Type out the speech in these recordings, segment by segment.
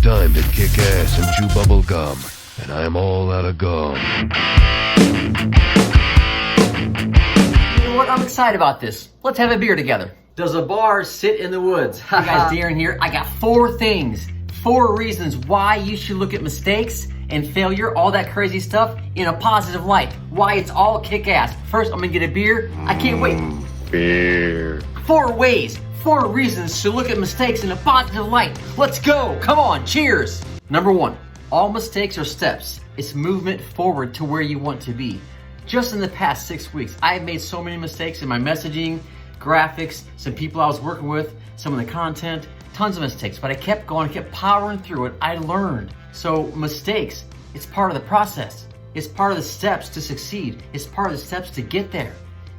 time to kick ass and chew bubble gum, and I'm all out of gum. You know what? I'm excited about this. Let's have a beer together. Does a bar sit in the woods? Hi guys, Darren here. I got 4 things, 4 reasons why you should look at mistakes and failure, all that crazy stuff, in a positive light. Why it's all kick-ass. First, I'm gonna get a beer. I can't wait. Beer. 4 ways, 4 reasons to look at mistakes in a positive light. Let's go. Come on, cheers. Number 1, all mistakes are steps. It's movement forward to where you want to be. Just in the past 6 weeks, I have made so many mistakes in my messaging, graphics, some people I was working with, some of the content, tons of mistakes, but I kept going, kept powering through it. I learned. So mistakes, it's part of the process. It's part of the steps to succeed. It's part of the steps to get there.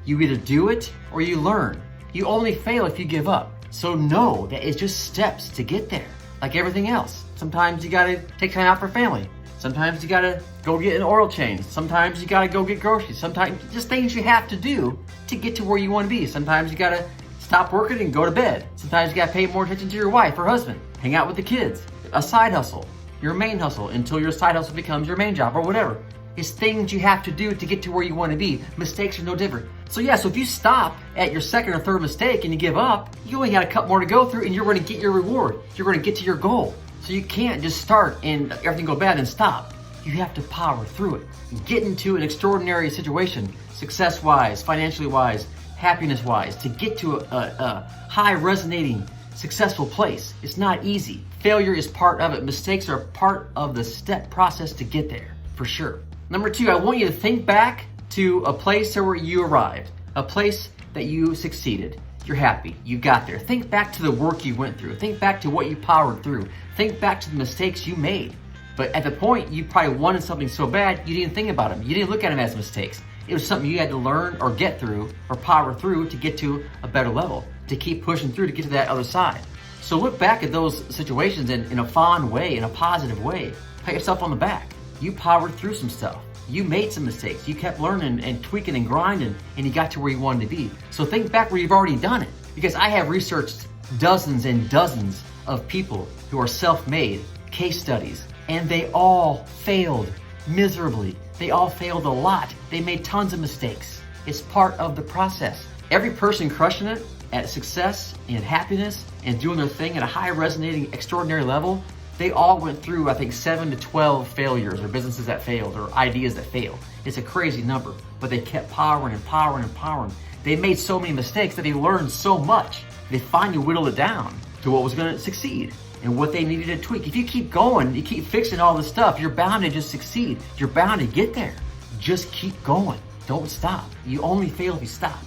You either do it or you learn. You only fail if you give up. So know that it's just steps to get there, like everything else. Sometimes you gotta take time out for family. Sometimes you gotta go get an oil change. Sometimes you gotta go get groceries. Sometimes just things you have to do to get to where you wanna be. Sometimes you gotta stop working and go to bed. Sometimes you gotta pay more attention to your wife or husband, hang out with the kids, a side hustle, your main hustle until your side hustle becomes your main job or whatever. It's things you have to do to get to where you wanna be. Mistakes are no different. So yeah, so if you stop at your second or third mistake and you give up, you only got a couple more to go through and you're gonna get your reward. You're gonna get to your goal. So you can't just start and everything go bad and stop. You have to power through it. Get into an extraordinary situation, success-wise, financially-wise, happiness-wise, to get to a high resonating, successful place. It's not easy. Failure is part of it. Mistakes are part of the step process to get there, for sure. Number 2, I want you to think back to a place where you arrived, a place that you succeeded. You're happy, you got there. Think back to the work you went through. Think back to what you powered through. Think back to the mistakes you made. But at the point you probably wanted something so bad, you didn't think about them. You didn't look at them as mistakes. It was something you had to learn or get through or power through to get to a better level, to keep pushing through to get to that other side. So look back at those situations in a fond way, in a positive way. Pat yourself on the back. You powered through some stuff. You made some mistakes. You kept learning and tweaking and grinding, and you got to where you wanted to be. So think back where you've already done it. Because I have researched dozens and dozens of people who are self-made, case studies, and they all failed miserably. They all failed a lot. They made tons of mistakes. It's part of the process. Every person crushing it at success and happiness and doing their thing at a high resonating, extraordinary level, they all went through, I think, 7 to 12 failures or businesses that failed or ideas that failed. It's a crazy number, but they kept powering and powering and powering. They made so many mistakes that they learned so much. They finally whittled it down to what was gonna succeed and what they needed to tweak. If you keep going, you keep fixing all this stuff, you're bound to just succeed. You're bound to get there. Just keep going. Don't stop. You only fail if you stop.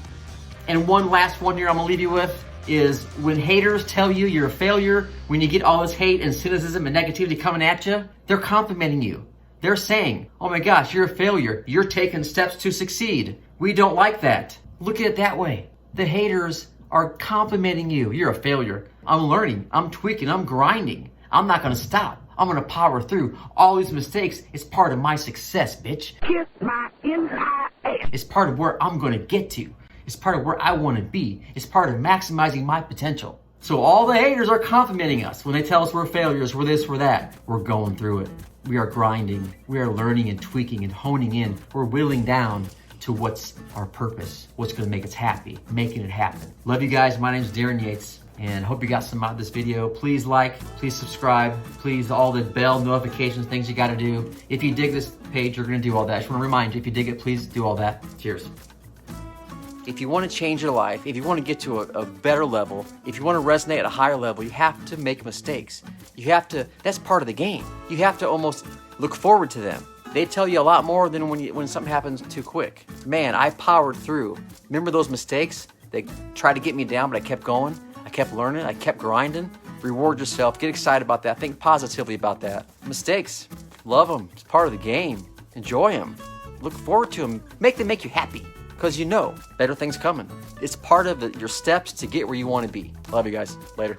And one last one here I'm gonna leave you with is when haters tell you you're a failure, when you get all this hate and cynicism and negativity coming at you, they're complimenting you. They're saying, oh my gosh, you're a failure. You're taking steps to succeed. We don't like that. Look at it that way. The haters are complimenting you. You're a failure. I'm learning. I'm tweaking. I'm grinding. I'm not going to stop. I'm going to power through all these mistakes. It's part of my success, bitch. Kiss my entire ass. It's part of where I'm going to get to. It's part of where I want to be. It's part of maximizing my potential. So all the haters are complimenting us when they tell us we're failures, we're this, we're that. We're going through it. We are grinding. We are learning and tweaking and honing in. We're whittling down to what's our purpose, what's going to make us happy, making it happen. Love you guys. My name is Darren Yates, and hope you got some out of this video. Please like, please subscribe, please all the bell notifications, things you got to do. If you dig this page, you're going to do all that. I just want to remind you, if you dig it, please do all that. Cheers. If you want to change your life, if you want to get to a better level, if you want to resonate at a higher level, you have to make mistakes. You have to, that's part of the game. You have to almost look forward to them. They tell you a lot more than when something happens too quick. Man, I powered through. Remember those mistakes? They tried to get me down, but I kept going. I kept learning. I kept grinding. Reward yourself. Get excited about that. Think positively about that. Mistakes, love them. It's part of the game. Enjoy them. Look forward to them. Make them make you happy. Because you know better things coming. It's part of your steps to get where you want to be. Love you guys. Later.